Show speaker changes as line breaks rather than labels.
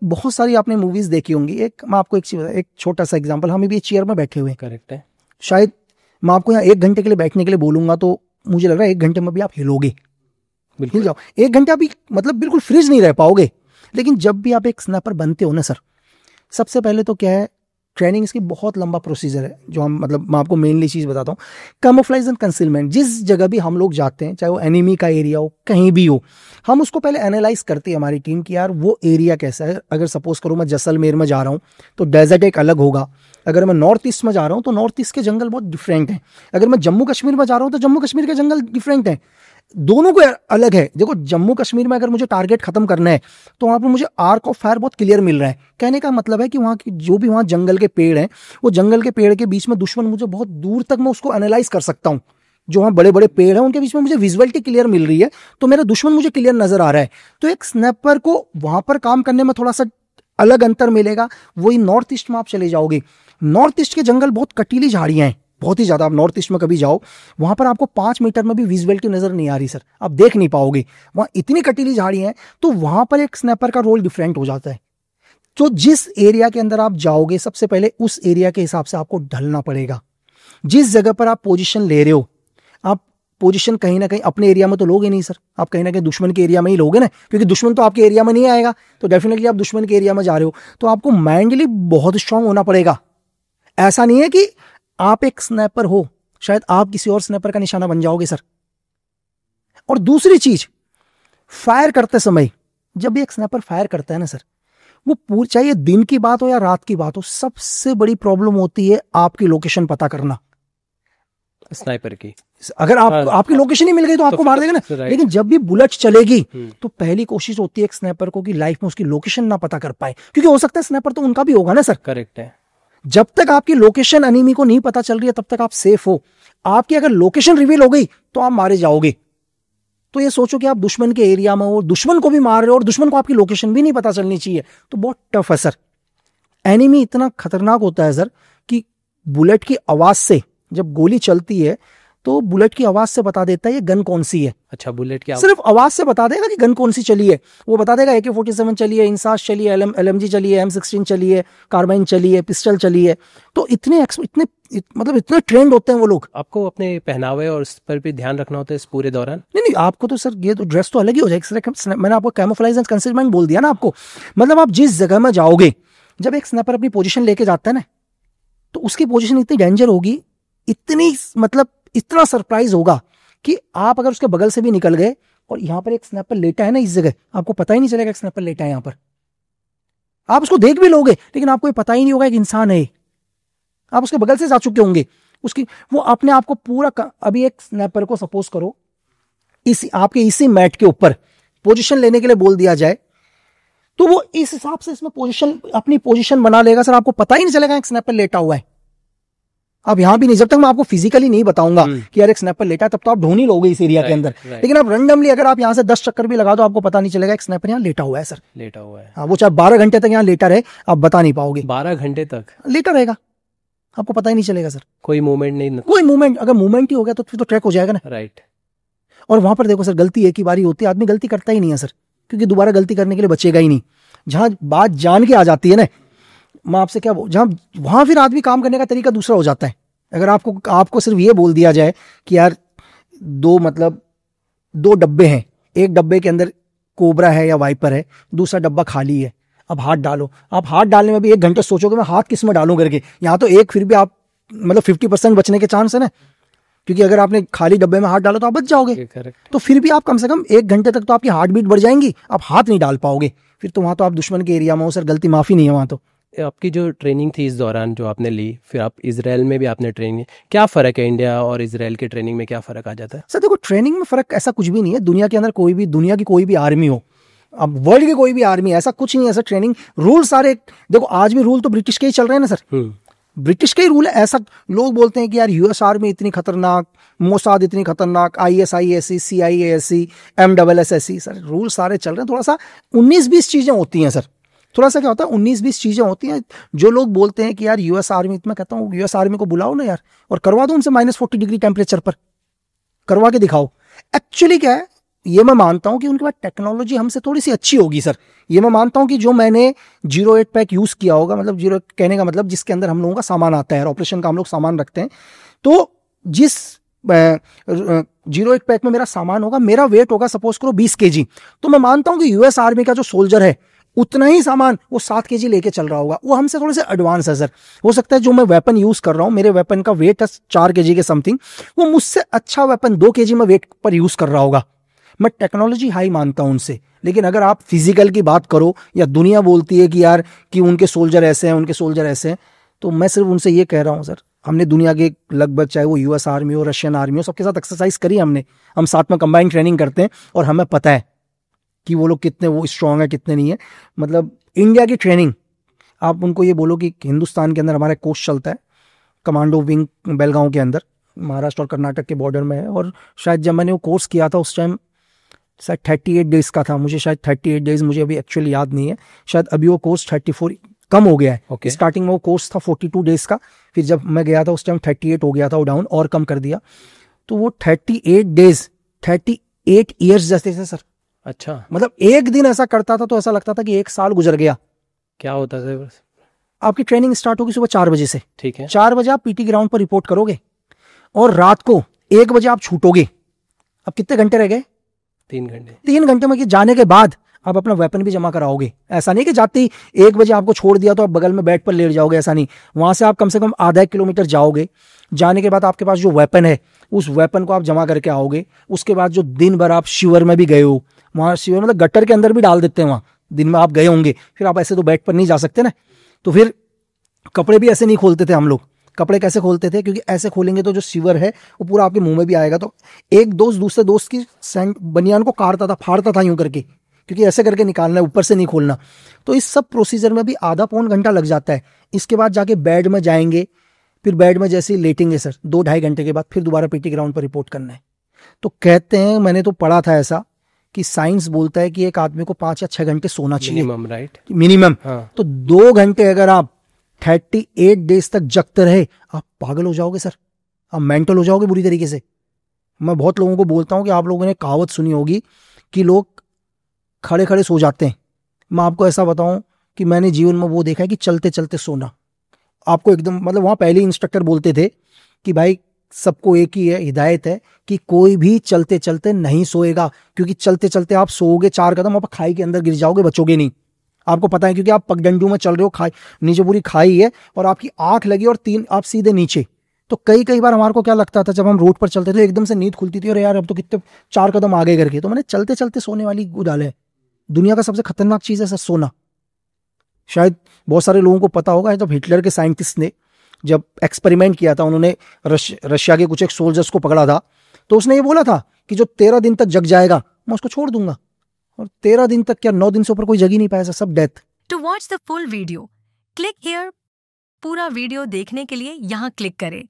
बहुत सारी आपने मूवीज देखी होंगी, एक मैं आपको एक छोटा सा एग्जांपल, हम भी चेयर में बैठे हुए हैं,
करेक्ट है,
शायद मैं आपको यहाँ 1 घंटे के लिए बैठने के लिए बोलूंगा तो मुझे लग रहा है 1 घंटे में भी आप हिलोगे, हिल जाओ। 1 घंटा भी मतलब बिल्कुल फ्रीज नहीं रह पाओगे। लेकिन जब भी आप एक स्नैपर बनते हो ना सर, सबसे पहले तो क्या है, ट्रेनिंग इसकी बहुत लंबा प्रोसीजर है, जो हम मतलब मैं आपको मेनली चीज़ बताता हूँ। कैमोफ्लेज एंड कंसीलमेंट, जिस जगह भी हम लोग जाते हैं, चाहे वो एनिमी का एरिया हो, कहीं भी हो, हम उसको पहले एनालाइज करते हैं हमारी टीम कि यार वो एरिया कैसा है। अगर सपोज करो मैं जैसलमेर में जा रहा हूँ तो डेजर्ट एक अलग होगा, अगर मैं नॉर्थ ईस्ट में जा रहा हूँ तो नॉर्थ ईस्ट के जंगल बहुत डिफरेंट हैं, अगर मैं जम्मू कश्मीर में जा रहा हूँ तो जम्मू कश्मीर के जंगल डिफरेंट हैं, दोनों को अलग है। देखो जम्मू कश्मीर में अगर मुझे टारगेट खत्म करना है तो वहां पर मुझे आर्क ऑफ फायर बहुत क्लियर मिल रहा है। कहने का मतलब है कि वहां की जो भी वहां जंगल के पेड़ हैं, वो जंगल के पेड़ के बीच में दुश्मन मुझे बहुत दूर तक मैं उसको एनालाइज कर सकता हूँ। जो वहां बड़े बड़े पेड़ हैं उनके बीच में मुझे विजुअलिटी क्लियर मिल रही है, तो मेरा दुश्मन मुझे क्लियर नजर आ रहा है। तो एक स्नैपर को वहां पर काम करने में थोड़ा सा अलग अंतर मिलेगा। वही नॉर्थ ईस्ट में आप चले जाओगे, नॉर्थ ईस्ट के जंगल बहुत कटीली झाड़ियां हैं, बहुत ही ज्यादा। आप नॉर्थ ईस्ट में कभी जाओ, वहां पर आपको 5 मीटर में भी विजुअलिटी नजर नहीं आ रही सर, आप देख नहीं पाओगे, वहां इतनी कटीली झाड़ियां हैं। तो वहां पर एक स्नैपर का रोल डिफरेंट हो जाता है। तो जिस एरिया के अंदर आप जाओगे, सबसे पहले उस एरिया के हिसाब से आपको ढलना पड़ेगा। जिस जगह पर आप पोजीशन ले रहे हो, आप पोजीशन कहीं ना कहीं अपने एरिया में तो लोगे नहीं सर, आप कहीं ना कहीं दुश्मन के एरिया में ही लोगे ना, क्योंकि दुश्मन तो आपके एरिया में नहीं आएगा। तो डेफिनेटली आप दुश्मन के एरिया में जा रहे हो, तो आपको माइंडली बहुत स्ट्रांग होना पड़ेगा। ऐसा नहीं है कि आप एक स्नैपर हो, शायद आप किसी और स्नैपर का निशाना बन जाओगे सर। और दूसरी चीज, फायर करते समय जब भी एक स्नैपर फायर करता है ना सर, वो चाहे दिन की बात हो या रात की बात हो, सबसे बड़ी प्रॉब्लम होती है आपकी लोकेशन पता करना
स्नाइपर की।
अगर आपकी लोकेशन ही मिल गई तो आपको मार देगा ना। लेकिन जब भी बुलेट चलेगी तो पहली कोशिश होती है एक स्नैपर को कि लाइफ में उसकी लोकेशन ना पता कर पाए, क्योंकि हो सकता है स्नैपर तो उनका भी होगा ना सर।
करेक्ट है।
जब तक आपकी लोकेशन एनिमी को नहीं पता चल रही है तब तक आप सेफ हो। आपकी अगर लोकेशन रिवील हो गई तो आप मारे जाओगे। तो ये सोचो कि आप दुश्मन के एरिया में हो, दुश्मन को भी मार रहे हो और दुश्मन को आपकी लोकेशन भी नहीं पता चलनी चाहिए, तो बहुत टफ है सर। एनिमी इतना खतरनाक होता है सर कि बुलेट की आवाज से, जब गोली चलती है तो बुलेट की आवाज से बता देता है ये गन कौन सी है।
अच्छा, बुलेट की
सिर्फ आवाज से बता देगा कि गन कौन सी चली है। वो बता देगा AK-47 चली है, इंसास चली है, LMG चली है, M16 चली है, कार्बाइन चली है, पिस्टल चली है। तो इतने मतलब इतने ट्रेंड होते हैं वो लोग।
आपको अपने पहनावे और इस पर भी ध्यान रखना होता है इस पूरे दौरान?
नहीं, आपको तो सर ये तो ड्रेस तो अलग ही हो जाएगी। मैंने आपको कैमोफ्लेज एंड कंसीलमेंट बोल दिया ना आपको। मतलब आप जिस जगह में जाओगे, जब एक स्नैपर अपनी पोजीशन लेके जाता है ना, तो उसकी पोजीशन इतनी डेंजर होगी, इतनी मतलब इतना सरप्राइज होगा कि आप अगर उसके बगल से भी निकल गए और यहां पर एक स्नैपर लेटा है ना इस जगह, आपको पता ही नहीं चलेगा एक स्नैपर लेटा है यहां पर। आप उसको देख भी लोगे लेकिन आपको ये पता ही नहीं होगा एक इंसान है। आप उसके बगल से जा चुके होंगे, उसकी वो अपने आप को पूरा अभी एक स्नैपर को सपोज करो आपके इसी मैट के ऊपर पोजीशन लेने के लिए बोल दिया जाए, तो वो इस हिसाब से इसमें अपनी पोजीशन बना लेगा सर। आपको पता ही नहीं चलेगा एक स्नैपर लेटा हुआ है। अब यहां भी नहीं, जब तक मैं आपको फिजिकली नहीं बताऊंगा कि यार एक स्नैपर लेटा है, तब तो आप ढूंढ ही लोगे इस एरिया के अंदर। लेकिन आप रैंडमली अगर आप यहां से 10 चक्कर भी लगा दो, आपको पता नहीं चलेगा एक स्नैपर यहां लेटा हुआ है सर।
लेटा हुआ है।
हाँ, वो चाहे 12 घंटे तक यहां लेटा रहे, आप बता नहीं पाओगे।
12 घंटे तक
लेटा रहेगा, आपको पता ही नहीं चलेगा सर।
कोई मूवमेंट नहीं,
कोई मूवमेंट, अगर मूवमेंट ही हो गया तो फिर तो ट्रैक हो जाएगा ना।
राइट।
और वहां पर देखो सर, गलती एक ही बारी होती है, आदमी गलती करता ही नहीं है सर, क्योंकि दोबारा गलती करने के लिए बचेगा ही नहीं। जहां बात जान के आ जाती है ना, मैं आपसे क्या जहां वहां फिर आदमी काम करने का तरीका दूसरा हो जाता है। अगर आपको सिर्फ ये बोल दिया जाए कि यार दो डब्बे हैं, एक डब्बे के अंदर कोबरा है या वाइपर है, दूसरा डब्बा खाली है, अब हाथ डालो। आप हाथ डालने में भी 1 घंटे सोचोगे मैं हाथ किस में डालूं करके। यहाँ तो एक फिर भी आप मतलब 50% बचने के चांस है ना, क्योंकि अगर आपने खाली डब्बे में हाथ डालो तो आप बच जाओगे। तो फिर भी आप कम से कम 1 घंटे तक तो आपकी हार्ट बीट बढ़ जाएंगी, आप हाथ नहीं डाल पाओगे। फिर तो वहां तो आप दुश्मन के एरिया में हो सर, गलती माफी नहीं है वहां तो।
आपकी जो ट्रेनिंग थी इस दौरान जो आपने ली, फिर आप इजराइल में भी आपने ट्रेनिंग, क्या फ़र्क है इंडिया और इजराइल के ट्रेनिंग में, क्या फ़र्क आ जाता है?
सर देखो, ट्रेनिंग में फ़र्क ऐसा कुछ भी नहीं है। दुनिया के अंदर दुनिया की कोई भी आर्मी हो, अब वर्ल्ड की कोई भी आर्मी, ऐसा कुछ नहीं है सर। ट्रेनिंग रूल सारे, देखो आज भी रूल तो ब्रिटिश के ही चल रहे हैं ना सर। ब्रिटिश के ही रूल है। ऐसा लोग बोलते हैं कि यार US आर्मी इतनी खतरनाक, मोसाद इतनी खतरनाक, ISISC, CIASC, MSSC, sir rule सारे चल रहे हैं। थोड़ा सा 19-20 चीजें होती हैं सर। थोड़ा सा क्या होता है, 19-20 चीजें होती हैं। जो लोग बोलते हैं कि यार US आर्मी, मैं कहता हूँ US आर्मी को बुलाओ ना यार, और करवा दो उनसे -40 डिग्री टेम्परेचर पर करवा के दिखाओ। एक्चुअली क्या है, ये मैं मानता हूं कि उनके पास टेक्नोलॉजी हमसे थोड़ी सी अच्छी होगी सर। ये मैं मानता हूं कि जो मैंने 08 पैक यूज किया होगा, मतलब 08 कहने का मतलब जिसके अंदर हम लोगों का सामान आता है, ऑपरेशन का हम लोग सामान रखते हैं, तो जिस 08 पैक में मेरा सामान होगा, मेरा वेट होगा सपोज करो 20 kg, तो मैं मानता हूं कि यूएस आर्मी का जो सोल्जर है उतना ही सामान वो 7 kg लेके चल रहा होगा। वो हमसे थोड़े से एडवांस है सर। हो सकता है जो मैं वेपन यूज कर रहा हूं, मेरे वेपन का वेट है 4 kg के समथिंग, वो मुझसे अच्छा वेपन 2 kg में वेट पर यूज कर रहा होगा। मैं टेक्नोलॉजी हाई मानता हूं उनसे, लेकिन अगर आप फिजिकल की बात करो या दुनिया बोलती है कि यार कि उनके सोल्जर ऐसे हैं, उनके सोल्जर ऐसे हैं, तो मैं सिर्फ उनसे ये कह रहा हूं सर, हमने दुनिया के लगभग चाहे वो यूएस आर्मी हो, रशियन आर्मी हो, सबके साथ एक्सरसाइज करी हमने। हम साथ में कंबाइंड ट्रेनिंग करते हैं और हमें पता है कि वो लोग कितने वो स्ट्रांग है, कितने नहीं है। मतलब इंडिया की ट्रेनिंग, आप उनको ये बोलो कि हिंदुस्तान के अंदर हमारा कोर्स चलता है कमांडो विंग बेलगांव के अंदर, महाराष्ट्र और कर्नाटक के बॉर्डर में है, और शायद जब मैंने वो कोर्स किया था उस टाइम शायद 38 डेज का था, मुझे शायद 38 डेज, मुझे अभी एक्चुअली याद नहीं है, शायद अभी वो कोर्स 34 कम हो गया है। स्टार्टिंग में वो कोर्स था 42 डेज का, फिर जब मैं गया था उस टाइम 38 हो गया था, वो डाउन और कम कर दिया। तो वो 38 डेज 38 ईयर्स जैसे थे सर।
अच्छा,
मतलब एक दिन ऐसा करता था तो ऐसा लगता था कि 1 साल गुजर गया।
क्या होता था?
आपकी ट्रेनिंग स्टार्ट होगी सुबह 4 बजे से,
ठीक है,
4 बजे आप पीटी ग्राउंड पर रिपोर्ट करोगे और रात को 1 बजे आप छूटोगे। अब कितने घंटे रह गए?
3 घंटे।
3 घंटे में जाने के बाद आप अपना वेपन भी जमा कराओगे। ऐसा नहीं कि जाते ही 1 बजे आपको छोड़ दिया तो आप बगल में बेड पर लेट जाओगे, ऐसा नहीं। वहां से आप कम से कम आधा 1 किलोमीटर जाओगे, जाने के बाद आपके पास जो वेपन है उस वेपन को आप जमा करके आओगे। उसके बाद जो दिन भर आप शिविर में भी गए हो, वहां शिविर मतलब गट्टर के अंदर भी डाल देते हैं, वहां दिन में आप गए होंगे, फिर आप ऐसे तो बेड पर नहीं जा सकते ना, तो फिर कपड़े भी ऐसे नहीं खोलते थे हम लोग। कपड़े कैसे खोलते थे? क्योंकि ऐसे खोलेंगे तो जो शिवर है वो पूरा आपके मुंह में भी आएगा। तो एक दोस्त दूसरे दोस्त की बनियान को काटता था, फाड़ता था यूं करके, क्योंकि ऐसे करके निकालना है, ऊपर से नहीं खोलना। तो इस सब प्रोसीजर में भी आधा पौन घंटा लग जाता है। इसके बाद जाके बेड में जाएंगे, फिर बेड में जैसे ही लेटेंगे सर 2-2.5 घंटे के बाद फिर दोबारा पीटी ग्राउंड पर रिपोर्ट करना है। तो कहते हैं, मैंने तो पढ़ा था ऐसा कि साइंस बोलता है कि एक आदमी को 5 या 6 घंटे सोना चाहिए
मिनिमम, राइट?
मिनिमम।
हाँ।
तो 2 घंटे अगर आप 38 डेज तक जगते रहे, आप पागल हो जाओगे सर, आप मेंटल हो जाओगे बुरी तरीके से। मैं बहुत लोगों को बोलता हूं कि आप लोगों ने कहावत सुनी होगी कि लोग खड़े खड़े सो जाते हैं। मैं आपको ऐसा बताऊं कि मैंने जीवन में वो देखा है कि चलते चलते सोना। आपको एकदम मतलब वहां पहले इंस्ट्रक्टर बोलते थे कि भाई सबको एक ही है हिदायत है कि कोई भी चलते चलते नहीं सोएगा, क्योंकि चलते चलते आप सोओगे 4 कदम आप खाई के अंदर गिर जाओगे, बचोगे नहीं। आपको पता है क्योंकि आप पगडंडू में चल रहे हो, खाई नीचे पूरी खाई है और आपकी आंख लगी और 3 आप सीधे नीचे। तो कई बार हमारे को क्या लगता था जब हम रोड पर चलते थे एकदम से नींद खुलती थी, और यार अब तो कितने 4 कदम आगे करके। तो मैंने चलते चलते सोने वाली उड़ाल है। दुनिया का सबसे खतरनाक चीज है सर सोना। शायद बहुत सारे लोगों को पता होगा, जब हिटलर के साइंटिस्ट ने जब एक्सपेरिमेंट किया था, उन्होंने रशिया के कुछ एक सोल्जर्स को पकड़ा था, तो उसने ये बोला था कि जो 13 दिन तक जग जाएगा मैं उसको छोड़ दूंगा। और 13 दिन तक क्या 9 दिन से ऊपर कोई जग ही नहीं पाया सर, सब death.
To watch the full video click here. पूरा वीडियो देखने के लिए यहाँ क्लिक करें।